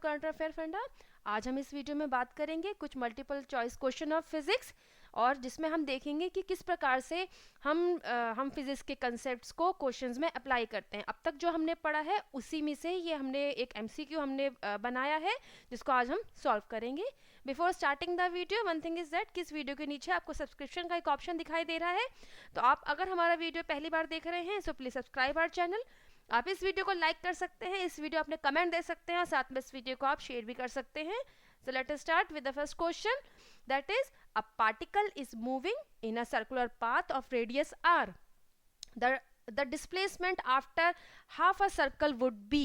Current affair फंडा। आज हम इस वीडियो में बात करेंगे कुछ multiple choice question of physics, और जिसमें हम देखेंगे कि किस प्रकार से हम फिजिक्स के कंसेप्ट्स को क्वेश्चंस में अप्लाई करते हैं। अब तक जो हमने पढ़ा है उसी में से ये हमने एक एमसीक्यू हमने बनाया है जिसको आज हम सॉल्व करेंगे। Before starting the video, one thing is that कि इस वीडियो के नीचे आपको सब्सक्रिप्शन का एक ऑप्शन दिखाई दे रहा है, तो आप अगर हमारा वीडियो पहली बार देख रहे हैं so please subscribe our channel. आप इस वीडियो को लाइक कर सकते हैं, इस वीडियो अपने कमेंट दे सकते हैं और साथ में इस वीडियो को आप शेयर भी कर सकते हैं। So let us start with the first question, that is a particle is moving in a circular path of radius r. The displacement after half a circle would be.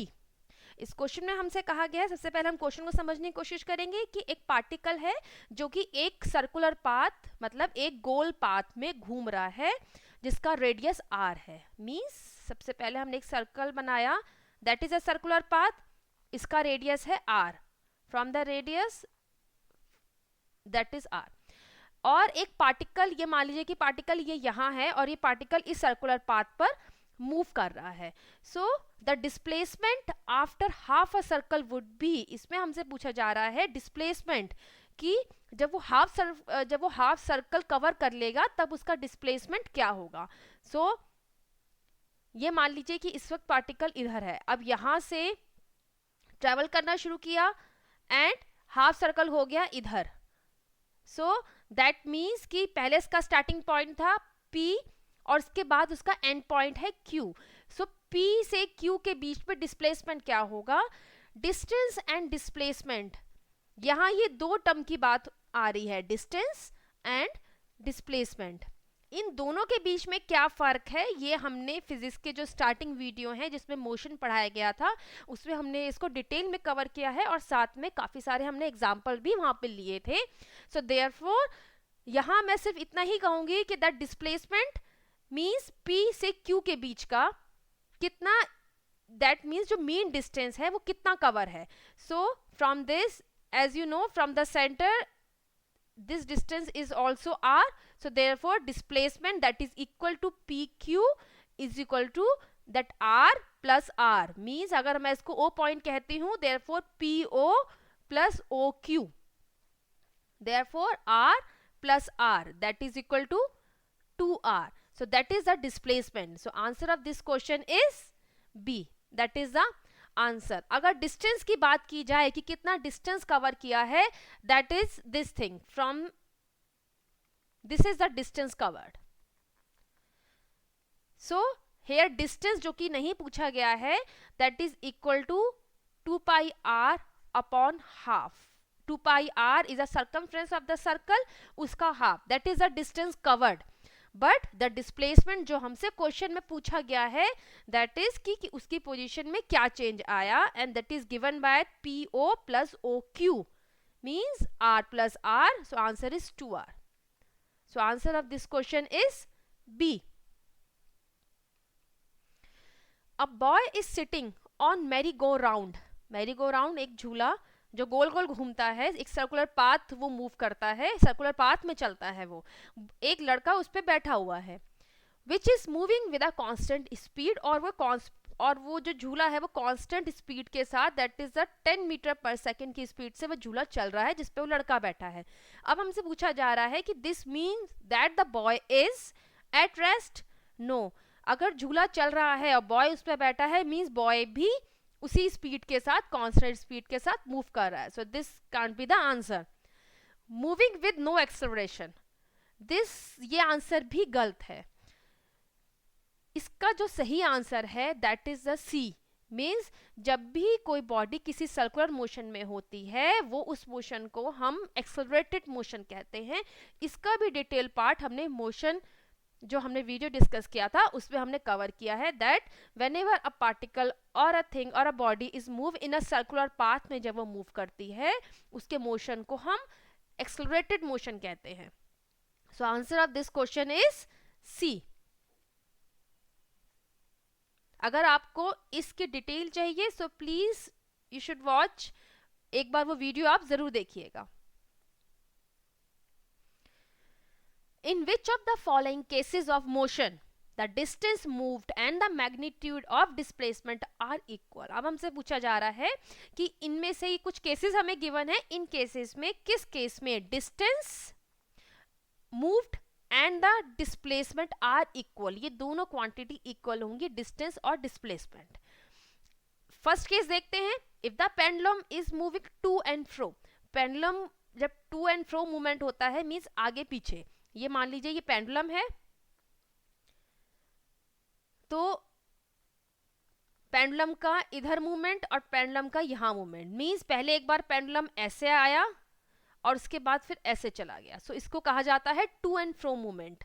इस question में हमसे कहा गया है, सबसे पहले हम क्वेश्चन को समझने की कोशिश करेंगे कि एक पार्टिकल है जो कि एक सर्कुलर पाथ मतलब एक गोल पाथ में घूम रहा है जिसका रेडियस r है। मींस सबसे पहले हमने एक सर्कल बनाया, that is a circular path, इसका रेडियस है r, from the radius that is r। और एक पार्टिकल, ये मान लीजिए कि पार्टिकल ये यहाँ है और ये पार्टिकल इस सर्कुलर पाथ पर मूव कर रहा है। So the displacement after half a circle would be, इसमें हमसे पूछा जा रहा है डिस्प्लेसमेंट कि जब वो हाफ सर्कल कवर कर लेगा तब उसका डिस्प्लेसमेंट क्या होगा। सो ये मान लीजिए कि इस वक्त पार्टिकल इधर है, अब यहाँ से ट्रेवल करना शुरू किया एंड हाफ सर्कल हो गया इधर। सो दैट मीन्स कि पहले इसका स्टार्टिंग पॉइंट था P और उसके बाद उसका एंड पॉइंट है Q। सो P से Q के बीच में डिस्प्लेसमेंट क्या होगा, डिस्टेंस एंड डिस्प्लेसमेंट। यहाँ ये दो टर्म की बात आ रही है, डिस्टेंस एंड डिस्प्लेसमेंट। इन दोनों के बीच में क्या फर्क है, ये हमने फिजिक्स के जो स्टार्टिंग वीडियो हैं जिसमें मोशन पढ़ाया गया था उसमें हमने इसको डिटेल में कवर किया है और साथ में काफ़ी सारे हमने एग्जाम्पल भी वहाँ पे लिए थे। सो देयरफॉर यहाँ मैं सिर्फ इतना ही कहूँगी कि दैट डिस्प्लेसमेंट मीन्स P से Q के बीच का कितना, दैट मीन्स जो मीन डिस्टेंस है वो कितना कवर है। So from this, as you know, from the centre this distance is also r, so therefore displacement that is equal to pq is equal to that r plus r, means अगर मैं इसको o point कहती हूँ therefore po plus oq, therefore r plus r that is equal to 2r. So that is the displacement. So answer of this question is b, that is the answer. अगर distance की बात की जाए कि कितना distance cover किया है, that is this thing, from this is the distance covered. So here distance जो कि नहीं पूछा गया है, that is equal to 2 pi r upon half. 2 pi r is a circumference of the circle, उसका half, that is the distance covered. But the displacement जो हमसे question में पूछा गया है दैट इज कि उसकी पोजीशन में क्या चेंज आया, and that is given bye PO plus OQ means R plus R। So answer is 2R. So answer of this question is B. A boy is sitting on merry go round. Merry go round एक झूला जो गोल गोल घूमता है, एक circular path वो move करता है, circular path में चलता है, वो एक लड़का उस पर बैठा हुआ है, which is moving with a constant speed, और वो जो झूला है वो कांस्टेंट स्पीड के साथ, that is 10 metre per second की स्पीड से वो झूला चल रहा है जिसपे वो लड़का बैठा है। अब हमसे पूछा जा रहा है कि this means that the boy is at rest. No, अगर झूला चल रहा है और बॉय उस पर बैठा है मीन्स बॉय भी उसी स्पीड के साथ, कांस्टेंट स्पीड के साथ मूव कर रहा है। So this can't be the answer. Moving with no acceleration, this, ये आंसर भी गलत है। इसका जो सही आंसर है that is the C, means जब भी कोई बॉडी किसी सर्कुलर मोशन में होती है वो उस मोशन को हम एक्सेलरेटेड मोशन कहते हैं। इसका भी डिटेल पार्ट हमने मोशन जो हमने वीडियो डिस्कस किया था उसमें हमने कवर किया है, दैट व्हेनेवर अ पार्टिकल और अ थिंग और a body is move in a circular path में जब वो मूव करती है उसके मोशन को हम एक्सेलरेटेड मोशन कहते हैं। So answer of this question is C. अगर आपको इसकी डिटेल चाहिए so please you should watch, एक बार वो वीडियो आप जरूर देखिएगा। In which of the following cases of motion the distance moved and the magnitude of displacement are equal. अब हमसे पूछा जा रहा है कि इनमें से ही कुछ केसेस हमें गिवन है, इन केसेस में किस केस में distance moved and the displacement are equal, ये दोनों क्वांटिटी इक्वल होंगी, डिस्टेंस और डिस्प्लेसमेंट। फर्स्ट केस देखते हैं, if the pendulum is moving to and fro. Pendulum जब टू एंड फ्रो मूवमेंट होता है मींस आगे पीछे, ये मान लीजिए ये पेंडुलम है, तो पेंडुलम का इधर मूवमेंट और पेंडुलम का यहां मूवमेंट, मींस पहले एक बार पेंडुलम ऐसे आया और उसके बाद फिर ऐसे चला गया, सो इसको कहा जाता है to and fro movement.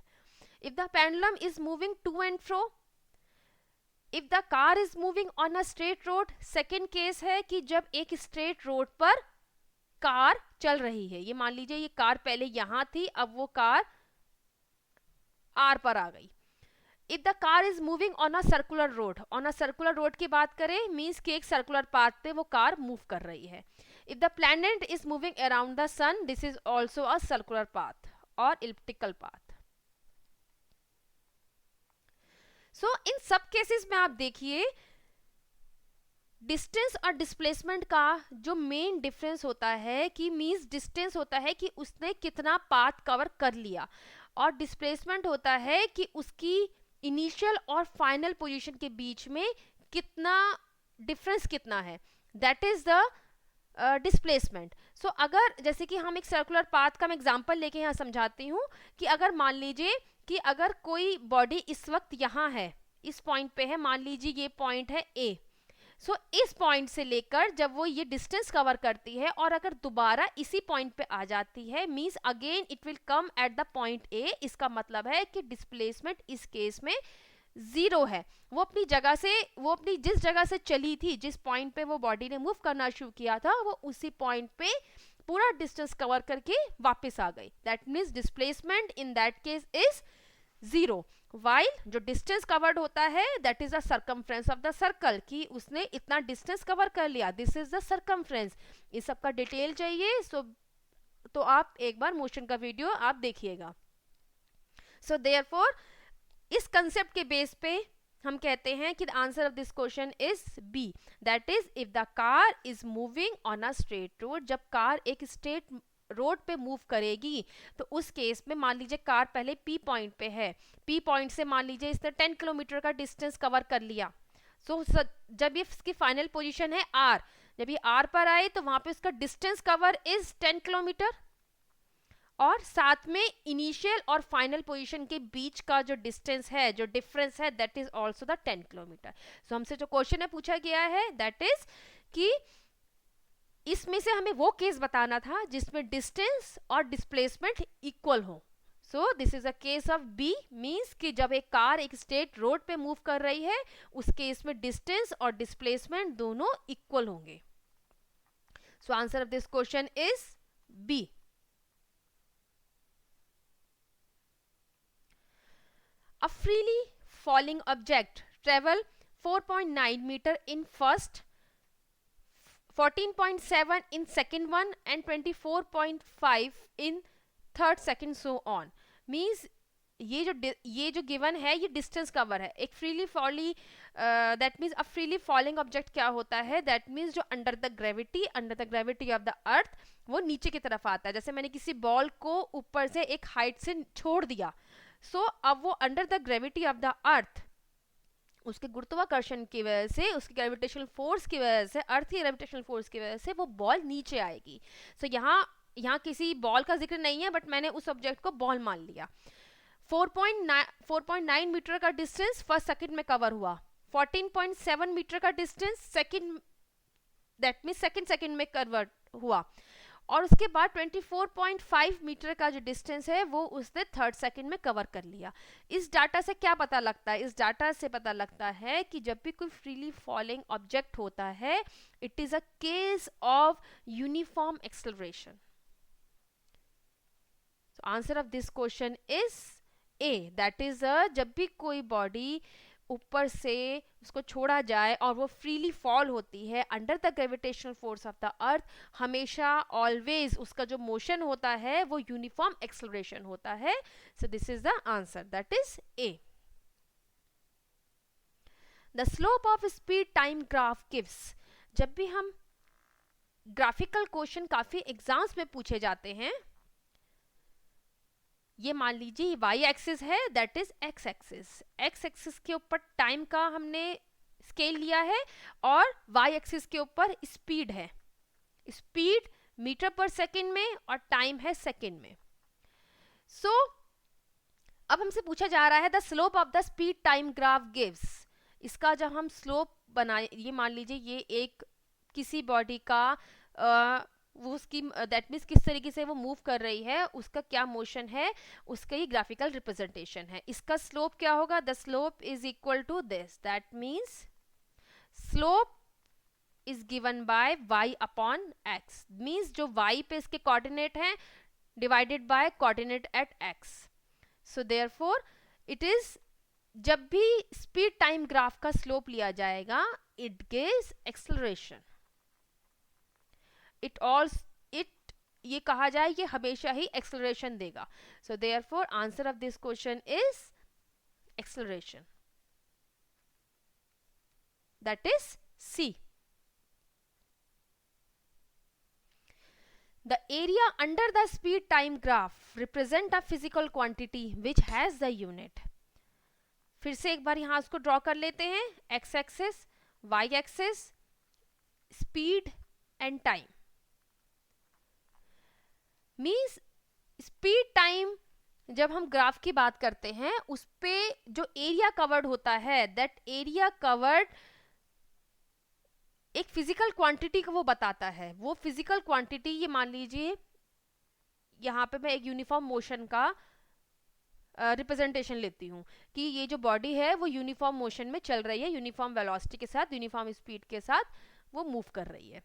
If the pendulum is moving to and fro, if the car is moving on a straight road, second case है कि जब एक स्ट्रेट रोड पर कार चल रही है, ये मान लीजिए ये कार पहले यहां थी, अब वो कार आर पर आ गई। If the car is moving on a circular road, on a circular road की बात करें मींस कि एक सर्कुलर पाथ पे वो कार मूव कर रही है। If the planet is moving around the sun, this is also a circular path और इलिप्टिकल पाथ। सो इन सब केसेस में आप देखिए डिस्टेंस और डिस्प्लेसमेंट का जो मेन डिफरेंस होता है कि मींस डिस्टेंस होता है कि उसने कितना पाथ कवर कर लिया, और डिस्प्लेसमेंट होता है कि उसकी इनिशियल और फाइनल पोजीशन के बीच में कितना डिफरेंस कितना है, दैट इज द डिस्प्लेसमेंट। सो अगर जैसे कि हम एक सर्कुलर पाथ का मैं एग्जांपल लेके यहाँ समझाती हूँ कि अगर मान लीजिए कि अगर कोई बॉडी इस वक्त यहाँ है, इस पॉइंट पे है, मान लीजिए ये पॉइंट है ए, सो इस पॉइंट से लेकर जब वो ये डिस्टेंस कवर करती है और अगर दोबारा इसी पॉइंट पे आ जाती है means again it will come at the point A, इसका मतलब है कि डिस्प्लेसमेंट इस केस में जीरो है। वो अपनी जगह से, वो अपनी जिस जगह से चली थी, जिस पॉइंट पे वो बॉडी ने मूव करना शुरू किया था, वो उसी पॉइंट पे पूरा डिस्टेंस कवर करके वापस आ गई, that means displacement in that case is zero. While जो डिस्टेंस कवर्ड होता है that is the circumference of the circle, कि उसने इतना डिस्टेंस कवर कर लिया, दिस इज द सर्कमफ्रेंस। इस सब का डिटेल चाहिए तो आप एक बार मोशन का वीडियो आप देखिएगा। सो देयरफॉर इस कंसेप्ट के बेस पे हम कहते हैं कि the answer of this question is B, that is if the car is moving on a straight road. जब कार एक स्ट्रेट रोड पे मूव करेगी तो उस केस में मान लीजिए कार पहले पी पॉइंट पे है, पी पॉइंट से मान लीजिए इसने 10 किलोमीटर का डिस्टेंस कवर कर लिया। सो जब ये इसकी फाइनल पोजीशन है आर, जब ये आर पर आए तो वहां पे उसका डिस्टेंस कवर इज 10 किलोमीटर, और साथ में इनिशियल और फाइनल पोजीशन के बीच का जो डिस्टेंस है, जो डिफरेंस है, that is also the 10 kilometre. So हमसे जो क्वेश्चन है पूछा गया है दैट इज कि इसमें से हमें वो केस बताना था जिसमें डिस्टेंस और डिस्प्लेसमेंट इक्वल हो। So this is a case of B, means कि जब एक कार एक स्ट्रेट रोड पे मूव कर रही है उस केस में डिस्टेंस और डिस्प्लेसमेंट दोनों इक्वल होंगे। So answer of this question is B. A freely falling object travel 4.9 meter in first, 14.7 in second one and 24.5 in third second so on. Means ये जो गिवन है ये डिस्टेंस कवर है। एक freely falling that means a freely falling object क्या होता है, that means जो under the gravity of the earth वो नीचे की तरफ आता है। जैसे मैंने किसी बॉल को ऊपर से एक हाइट से छोड़ दिया, सो अब वो under the gravity of the अर्थ, उसके गुरुत्वाकर्षण की वजह से, उसकी ग्रेविटेशनल फोर्स की वजह से, अर्थ की ग्रेविटेशनल फोर्स की वजह से वो बॉल नीचे आएगी। सो यहाँ किसी बॉल का जिक्र नहीं है बट मैंने उस ऑब्जेक्ट को बॉल मान लिया। 4.9 मीटर का डिस्टेंस फर्स्ट सेकंड में कवर हुआ, 14.7 मीटर का distance second, that means second second में कवर हुआ, और उसके बाद 24.5 मीटर का जो डिस्टेंस है वो उसने थर्ड सेकंड में कवर कर लिया। इस डाटा से क्या पता लगता है, इस डाटा से पता लगता है कि जब भी कोई फ्रीली फॉलिंग ऑब्जेक्ट होता है it is a case of uniform acceleration. So answer of this question is a, that is जब भी कोई बॉडी ऊपर से उसको छोड़ा जाए और वो फ्रीली फॉल होती है under the gravitational force of the अर्थ, हमेशा ऑलवेज उसका जो मोशन होता है वो यूनिफॉर्म एक्सेलरेशन होता है। So this is the answer, that is a. The slope of speed time graph gives, जब भी हम ग्राफिकल क्वेश्चन काफी एग्जाम्स में पूछे जाते हैं, ये मान लीजिए y एक्सिस है, that is x axis, x axis के ऊपर टाइम का हमने स्केल लिया है और y एक्सिस के ऊपर स्पीड है, स्पीड मीटर पर सेकेंड में और टाइम है सेकेंड में। सो अब हमसे पूछा जा रहा है the slope of the speed time graph gives, इसका जब हम स्लोप बनाए, ये मान लीजिए ये एक किसी बॉडी का वो उसकी दैट मीन्स किस तरीके से वो मूव कर रही है, उसका क्या मोशन है, उसका ही ग्राफिकल रिप्रेजेंटेशन है। इसका स्लोप क्या होगा, the slope is equal to this, that means slope is given by y upon x, means जो y पे इसके कोऑर्डिनेट हैं divided by coordinate at x। So therefore it is, जब भी स्पीड टाइम ग्राफ का slope लिया जाएगा it gives acceleration, ये कहा जाए ये हमेशा ही एक्सेलरेशन देगा। So therefore answer of this question is acceleration, that is C. The area under the speed time graph represent a physical quantity which has the unit. फिर से एक बार यहाँ उसको ड्रॉ कर लेते हैं, x axis, y axis, speed and time. Means speed time जब हम ग्राफ की बात करते हैं उस पे जो एरिया कवर्ड होता है, दैट एरिया कवर्ड एक फिजिकल क्वांटिटी को वो बताता है। वो फिजिकल क्वांटिटी, ये मान लीजिए यहाँ पे मैं एक यूनिफॉर्म मोशन का रिप्रेजेंटेशन लेती हूँ कि ये जो बॉडी है वो यूनिफॉर्म मोशन में चल रही है, यूनिफॉर्म वेलोसिटी के साथ, यूनिफॉर्म स्पीड के साथ वो मूव कर रही है,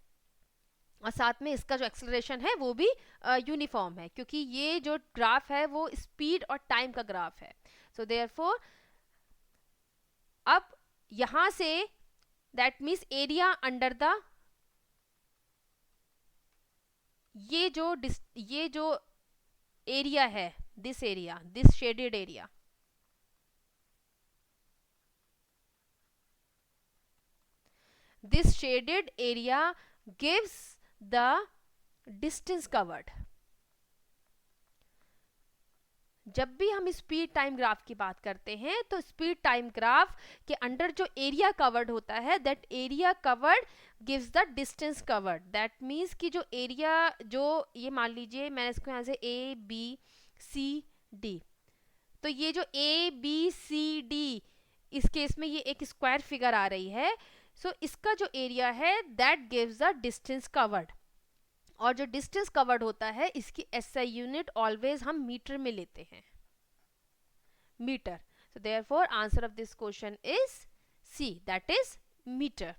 और साथ में इसका जो एक्सेलरेशन है वो भी यूनिफॉर्म है, क्योंकि ये जो ग्राफ है वो स्पीड और टाइम का ग्राफ है। सो देयरफॉर अब यहां say that means area under the, ये जो एरिया है, this area, this shaded area, this shaded area gives the distance covered। जब भी हम स्पीड टाइम ग्राफ की बात करते हैं तो स्पीड टाइम ग्राफ के अंडर जो एरिया कवर्ड होता है, that area covered gives the distance covered. That means कि जो एरिया, जो ये मान लीजिए मैंने इसको यहाँ से ए बी सी डी, तो ये जो ए बी सी डी, इस केस में ये एक स्क्वायर फिगर आ रही है। सो इसका जो एरिया है that gives the distance covered, और जो डिस्टेंस कवर्ड होता है इसकी एसआई यूनिट ऑलवेज हम मीटर में लेते हैं, metre. So therefore answer of this question is C, that is metre.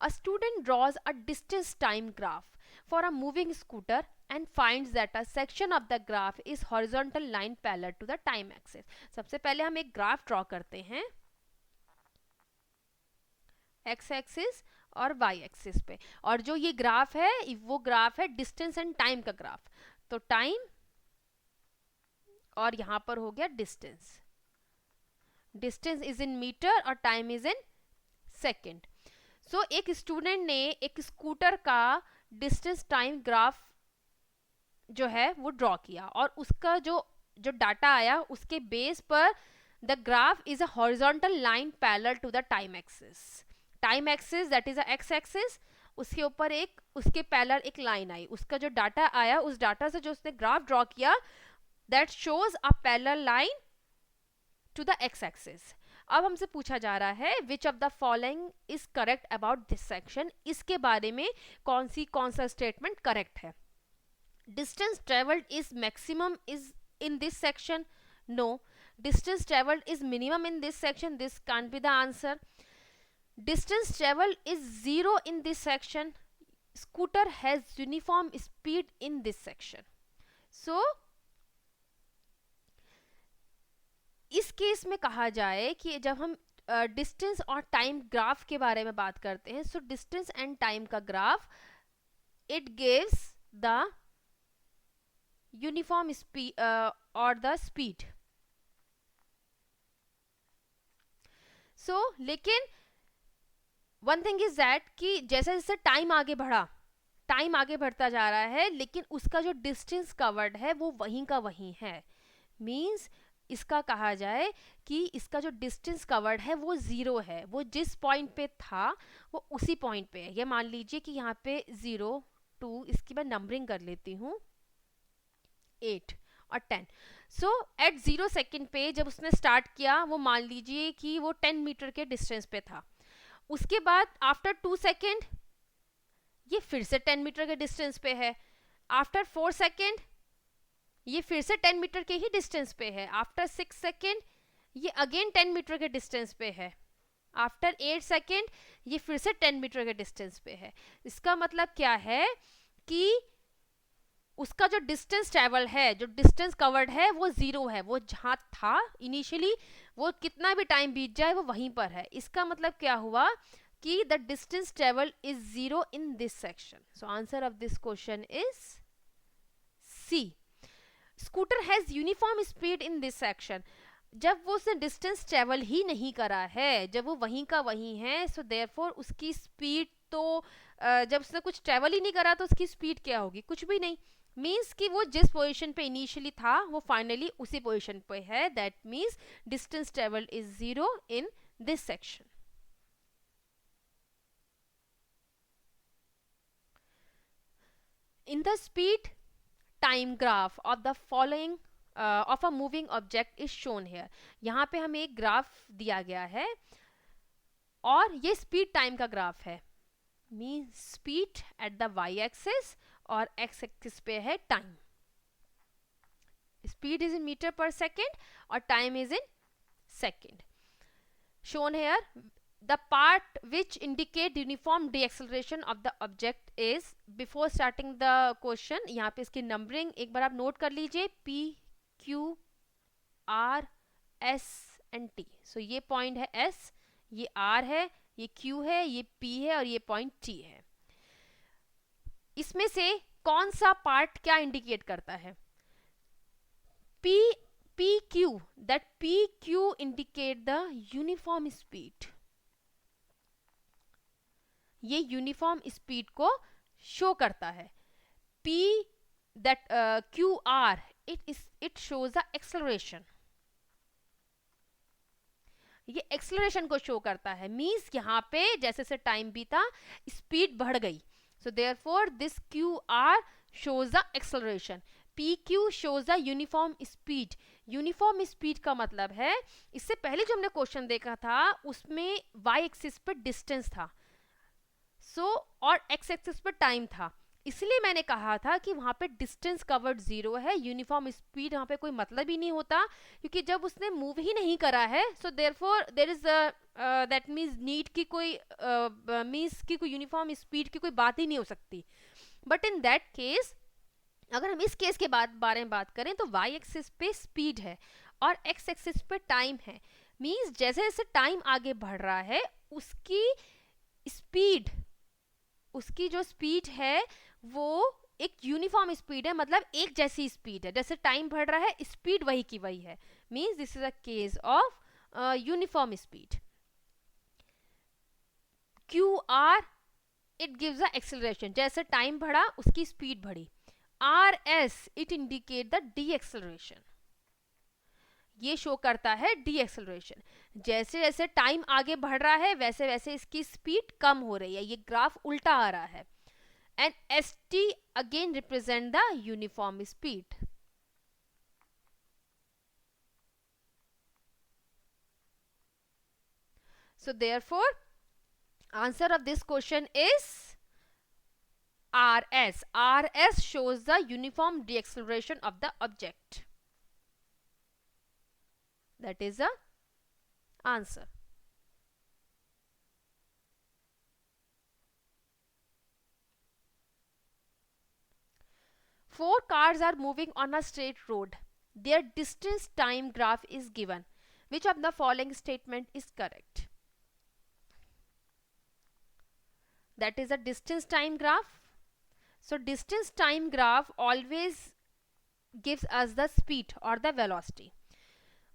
A student draws a distance time graph for a moving scooter and finds that a section of the graph is horizontal line parallel to the time axis। सबसे पहले हम एक graph draw करते हैं x axis और y axis पे, और जो ये ग्राफ है वो ग्राफ है डिस्टेंस एंड टाइम का ग्राफ। तो टाइम और यहां पर हो गया distance, distance is in metre और time is in second. So एक स्टूडेंट ने एक स्कूटर का डिस्टेंस टाइम ग्राफ जो है वो ड्रॉ किया, और उसका जो डाटा आया उसके बेस पर the graph is a horizontal line parallel to the time axis. Time axis that is a x axis, उसके ऊपर एक उसके पैरेलल एक लाइन आई, उसका जो डाटा आया उस डाटा से जो उसने ग्राफ ड्रॉ किया that shows a parallel line to the x axis. अब हमसे पूछा जा रहा है which of the following is correct about this section, इसके बारे में कौन सा स्टेटमेंट करेक्ट है। Distance travelled is maximum is in this section, no. Distance travelled is minimum in this section, this can't be the answer. Distance traveled is 0 in this section. Scooter has uniform speed in this section. So, इस case में कहा जाए कि जब हम distance और time graph के बारे में बात करते हैं, सो डिस्टेंस एंड टाइम का graph it gives the uniform speed or the speed. So लेकिन वन थिंग इज दैट कि जैसे जैसे टाइम आगे बढ़ा, टाइम आगे बढ़ता जा रहा है, लेकिन उसका जो डिस्टेंस कवर्ड है वो वहीं का वहीं है. मीन्स इसका कहा जाए कि इसका जो डिस्टेंस कवर्ड है वो जीरो है, वो जिस पॉइंट पे था वो उसी पॉइंट पे है. ये मान लीजिए कि यहाँ पे 0 2, इसकी मैं नंबरिंग कर लेती हूँ, 8 और 10. सो एट 0 सेकेंड पे जब उसने स्टार्ट किया, वो मान लीजिए कि वो 10 मीटर के डिस्टेंस पे था. उसके बाद आफ्टर 2 सेकेंड ये फिर से 10 मीटर के डिस्टेंस पे है. आफ्टर 4 सेकेंड ये फिर से 10 मीटर के ही डिस्टेंस पे है. आफ्टर 6 सेकेंड ये अगेन 10 मीटर के डिस्टेंस पे है. आफ्टर 8 सेकेंड ये फिर से 10 मीटर के डिस्टेंस पे है. इसका मतलब क्या है कि उसका जो डिस्टेंस ट्रेवल है, जो डिस्टेंस कवर्ड है वो जीरो है. वो जहाँ था इनिशियली, वो कितना भी टाइम बीत जाए वो वहीं पर है. इसका मतलब क्या हुआ कि the distance travel is zero in this section. So answer of this question is C. Scooter has uniform speed in this section. जब वो उसने डिस्टेंस ट्रेवल ही नहीं करा है, जब वो वहीं का वहीं है, सो देयरफॉर उसकी स्पीड तो जब उसने कुछ ट्रेवल ही नहीं करा तो उसकी स्पीड क्या होगी, कुछ भी नहीं. मीन्स कि वो जिस पोजीशन पे इनिशियली था वो फाइनली उसी पोजीशन पे है. That means distance travel is zero in this section. In the speed time graph of the following of a moving object is shown here. यहाँ पे हमें एक ग्राफ दिया गया है और ये स्पीड टाइम का ग्राफ है. Mean speed at the y axis और x एक्सिस पे है time. Speed is in metre per second और time is in second. shown here the part which indicate uniform deceleration of the object is. before starting the question यहाँ पे इसकी numbering एक बार आप note कर लीजिए, P Q R S and T. सो ये point है S, ये R है, ये Q है, ये P है और ये पॉइंट T है. इसमें से कौन सा पार्ट क्या इंडिकेट करता है? PQ, that PQ indicate the uniform speed. ये यूनिफॉर्म स्पीड को शो करता है. P that QR it shows the acceleration. ये एक्सेलरेशन को शो करता है. मीन्स यहाँ पे जैसे जैसे टाइम बीता स्पीड बढ़ गई. सो therefore this QR shows the acceleration. PQ shows the uniform speed. Uniform speed का मतलब है, इससे पहले जो हमने क्वेश्चन देखा था उसमें y एक्सिस पर डिस्टेंस था, और x एक्सिस पर टाइम था. इसलिए मैंने कहा था कि वहां पे डिस्टेंस कवर्ड जीरो है, यूनिफॉर्म स्पीड वहां पे कोई मतलब ही नहीं होता, क्योंकि जब उसने मूव ही नहीं करा है. So therefore there is that means need की कोई मीन्स की कोई यूनिफॉर्म स्पीड की कोई बात ही नहीं हो सकती. बट इन दैट केस, अगर हम इस केस के बारे में बात करें तो y एक्सिस पे स्पीड है और x एक्सिस पे टाइम है. मीन्स जैसे जैसे टाइम आगे बढ़ रहा है उसकी स्पीड, उसकी जो स्पीड है वो एक यूनिफॉर्म स्पीड है, मतलब एक जैसी स्पीड है. जैसे टाइम बढ़ रहा है स्पीड वही की वही है. Means this is a case of uniform speed. QR it gives a acceleration. जैसे टाइम बढ़ा उसकी स्पीड बढ़ी. RS it indicate the D acceleration. ये शो करता है डी एक्सेलरेशन. जैसे जैसे टाइम आगे बढ़ रहा है वैसे वैसे इसकी स्पीड कम हो रही है. ये ग्राफ उल्टा आ रहा है. And ST again represent the uniform speed. So therefore answer of this question is RS. RS shows the uniform deceleration of the object. That is the answer. Four cars are moving on a straight road. Their distance time graph is given. Which of the following statement is correct? That is a distance time graph. So distance time graph always gives us the speed और the velocity.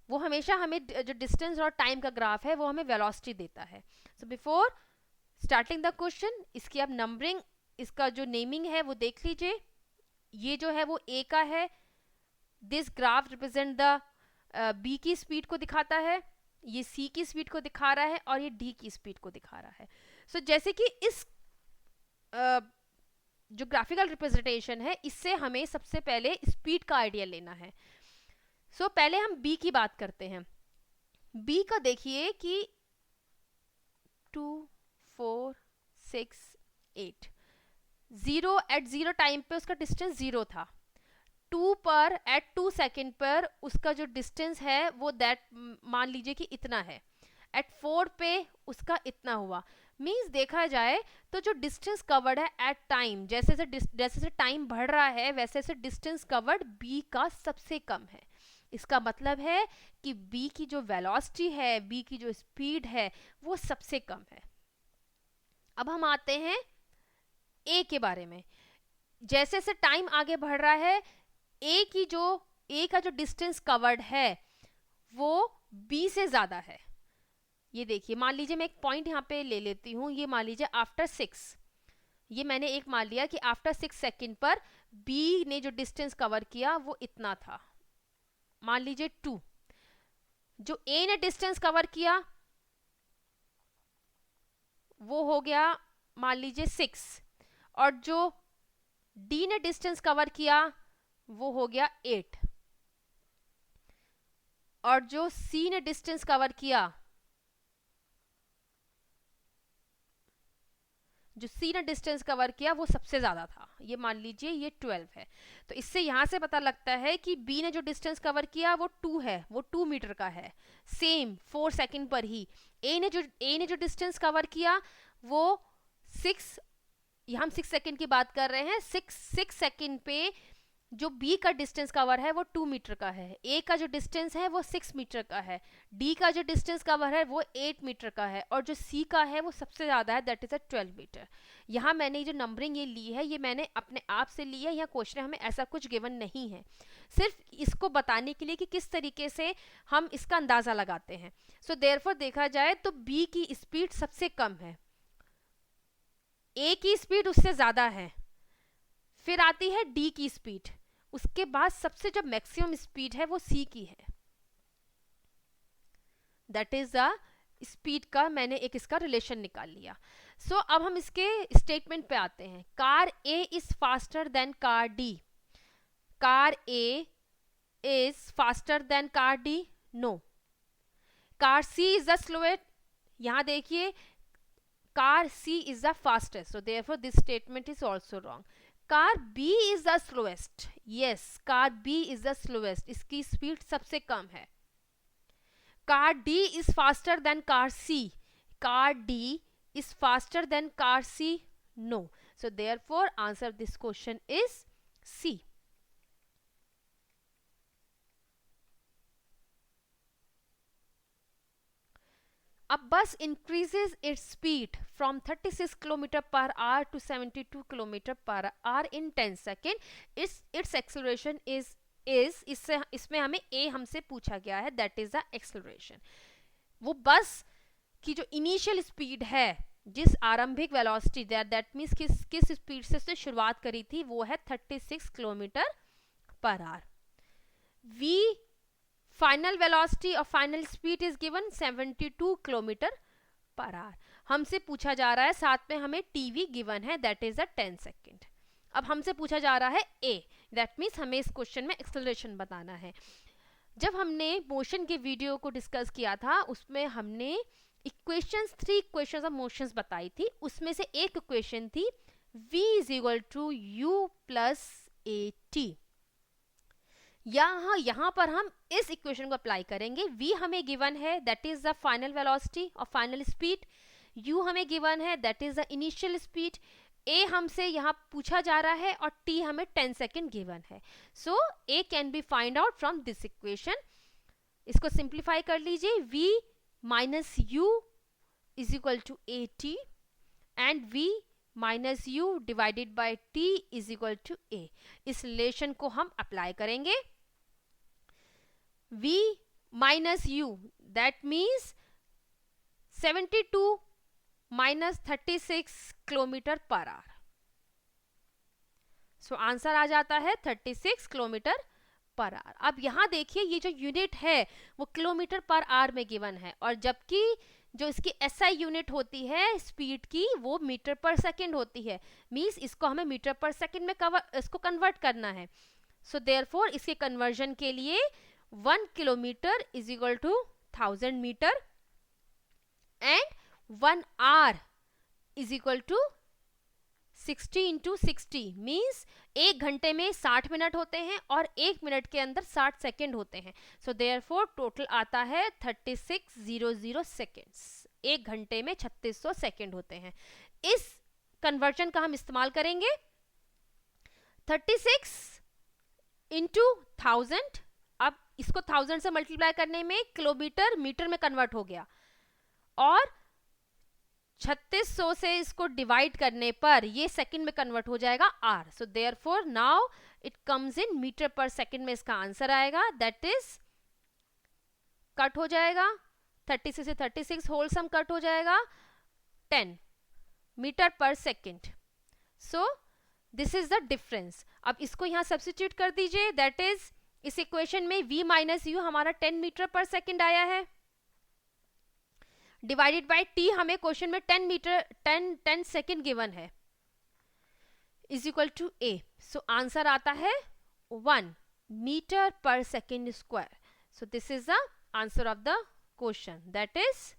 वो हमेशा हमें जो distance और time का graph है वो हमें वेलोसिटी देता है। So before starting the question, इसकी अब नंबरिंग, इसका जो नेमिंग है वो देख लीजिए। ये जो है वो ए का है, this graph represent the B की स्पीड को दिखाता है, ये सी की स्पीड को दिखा रहा है, और ये डी की स्पीड को दिखा रहा है। सो जैसे कि इस जो ग्राफिकल रिप्रेजेंटेशन है, इससे हमें सबसे पहले स्पीड का आइडिया लेना है। सो पहले हम बी की बात करते हैं। बी का देखिए कि 2 4 6 8 0 एट 0 टाइम पे उसका डिस्टेंस 0 था। 2 पर एट 2 सेकेंड पर उसका जो डिस्टेंस है वो दैट मान लीजिए कि इतना है। एट 4 पे उसका इतना हुआ। मीन्स देखा जाए तो जो डिस्टेंस कवर्ड है एट टाइम, जैसे जैसे टाइम बढ़ रहा है वैसे वैसे डिस्टेंस कवर्ड बी का सबसे कम है। इसका मतलब है कि बी की जो वेलोसिटी है, बी की जो स्पीड है वो सबसे कम है। अब हम आते हैं ए के बारे में। जैसे जैसे टाइम आगे बढ़ रहा है, ए का जो डिस्टेंस कवर्ड है वो बी से ज्यादा है। ये देखिए, मान लीजिए मैं एक पॉइंट यहाँ पे ले लेती हूँ, ये मान लीजिए आफ्टर 6, ये मैंने एक मान लिया कि आफ्टर 6 सेकेंड पर बी ने जो डिस्टेंस कवर किया वो इतना था, मान लीजिए 2। जो ए ने डिस्टेंस कवर किया वो हो गया मान लीजिए 6, और जो डी ने डिस्टेंस कवर किया वो हो गया 8, और जो सी ने डिस्टेंस कवर किया, वो सबसे ज्यादा था, ये मान लीजिए ये 12 है। तो इससे यहां से पता लगता है कि बी ने जो डिस्टेंस कवर किया वो 2 है, वो 2 मीटर का है। सेम 4 सेकंड पर ही ए ने जो डिस्टेंस कवर किया वो 6, हम 6 सेकंड की बात कर रहे हैं, 6 सेकंड पे जो बी का डिस्टेंस कवर है वो 2 मीटर का है, ए का जो डिस्टेंस है वो 6 मीटर का है, डी का जो डिस्टेंस कवर है वो 8 मीटर का है, और जो सी का है वो सबसे ज्यादा है, दैट इज 12 मीटर। यहाँ मैंने जो नंबरिंग ये ली है ये मैंने अपने आप से ली है, यहाँ क्वेश्चन हमें ऐसा कुछ गिवन नहीं है, सिर्फ इसको बताने के लिए कि किस तरीके से हम इसका अंदाजा लगाते हैं। सो देयरफॉर देखा जाए तो बी की स्पीड सबसे कम है, ए की स्पीड उससे ज्यादा है, फिर आती है डी की स्पीड, उसके बाद सबसे जो मैक्सिमम स्पीड है वो सी की है, दैट इज द स्पीड का मैंने एक इसका रिलेशन निकाल लिया। सो अब हम इसके स्टेटमेंट पे आते हैं। Car A is faster than car D. Car A is faster than car D, no. Car C is the slowest, यहां देखिए car C is the fastest, so therefore this statement is also wrong. Car B is the slowest, yes car B is the slowest, इसकी speed सबसे कम है। Car D is faster than car C, car D is faster than car C, no. So therefore answer this question is C. A bus increases its speed from 36 km per hour to 72 km per hour in 10 seconds. Its acceleration is इसमें हमें A हमसे पूछा गया है, that is the acceleration. वो बस की जो इनिशियल स्पीड है, जिस आरंभिक वेलोसिटी, दैट मीन्स किस स्पीड से शुरुआत करी थी, वो है 36 kilometre per hour. V final velocity और final speed is given 72 kilometre per hour. हमसे पूछा जा रहा है, साथ में हमें टीवी गिवन है, दैट इज 10 सेकेंड। अब हमसे पूछा जा रहा है ए, दैट मीन्स हमें इस क्वेश्चन में एक्सेलरेशन बताना है। जब हमने मोशन के वीडियो को डिस्कस किया था उसमें हमने इक्वेशंस, 3 इक्वेशंस ऑफ मोशंस बताई थी, उसमें से एक इक्वेशन थी v is equal to u plus a t. यहां पर हम इस इक्वेशन को अप्लाई करेंगे। v हमें गिवन है, that is the final velocity और फाइनल स्पीड। u हमें गिवन है, that is the initial speed. a हमसे यहाँ पूछा जा रहा है और t हमें 10 सेकेंड गिवन है। So a can be find out from this equation. इसको सिंप्लीफाई कर लीजिए, v minus u is equal to a t, and v minus u divided by t is equal to a. इस relation को हम apply करेंगे। v minus u that means 72 minus 36 kilometre per hour. So answer आ जाता है 36 kilometre per our. अब यहाँ देखिए ये जो यूनिट है वो किलोमीटर पर आवर में गिवन है, और जबकि जो इसकी एसआई यूनिट होती है स्पीड की वो मीटर पर सेकंड होती है। मींस इसको हमें मीटर पर सेकंड में इसको कन्वर्ट करना है। सो देयरफॉर इसके कन्वर्जन के लिए 1 kilometre is equal to 1000 metre and 1 hour is equal to 60 into 60 means 1 घंटे में 60 मिनट होते हैं और 1 मिनट के अंदर 60 सेकेंड होते हैं। सो देयरफॉर टोटल आता है 3600 सेकेंड्स। 1 घंटे में 3600 सेकेंड होते हैं। इस कन्वर्जन का हम इस्तेमाल करेंगे। 36 इंटू 1000, अब इसको 1000 से मल्टीप्लाई करने में किलोमीटर मीटर में कन्वर्ट हो गया, और 3600 से इसको डिवाइड करने पर ये सेकंड में कन्वर्ट हो जाएगा आर। So therefore now it comes in metre per second में इसका आंसर आएगा, दैट इज कट हो जाएगा 36 से 36 होल सम कट हो जाएगा 10 metre per second. So this is the difference. अब इसको यहाँ सब्स्टिट्यूट कर दीजिए, दैट इज इस इक्वेशन में v माइनस यू हमारा 10 मीटर पर सेकंड आया है, डिवाइडेड बाय t हमें क्वेश्चन में 10 सेकेंड गिवन है, is equal to a। So answer आता है 1 metre per second square. So this is the answer of the question, that is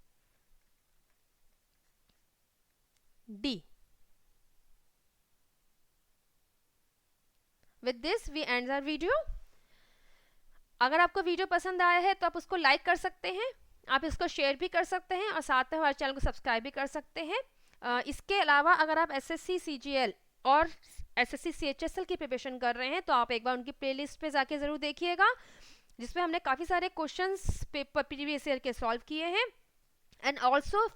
D। With this we end our video. अगर आपको video पसंद आया है तो आप उसको लाइक कर सकते हैं, आप इसको शेयर भी कर सकते हैं, और साथ में हमारे चैनल को सब्सक्राइब भी कर सकते हैं। इसके अलावा अगर आप एसएससी सीजीएल और एसएससी सीएचएसएल की प्रिपरेशन कर रहे हैं तो आप एक बार उनकी प्लेलिस्ट पे जाके ज़रूर देखिएगा, जिसमें हमने काफ़ी सारे क्वेश्चंस पेपर प्रीवियस ईयर के सॉल्व किए हैं। And also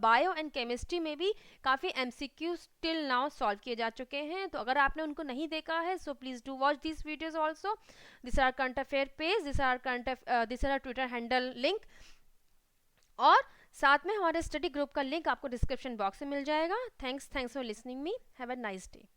bio and chemistry में भी काफ़ी एमसीक्यू टिल नाउ सॉल्व किए जा चुके हैं। तो अगर आपने उनको नहीं देखा है so please do watch this videos also. This are current affair page, this are Twitter handle link, और साथ में हमारे स्टडी ग्रुप का लिंक आपको डिस्क्रिप्शन बॉक्स में मिल जाएगा। Thanks for listening me, have a nice day.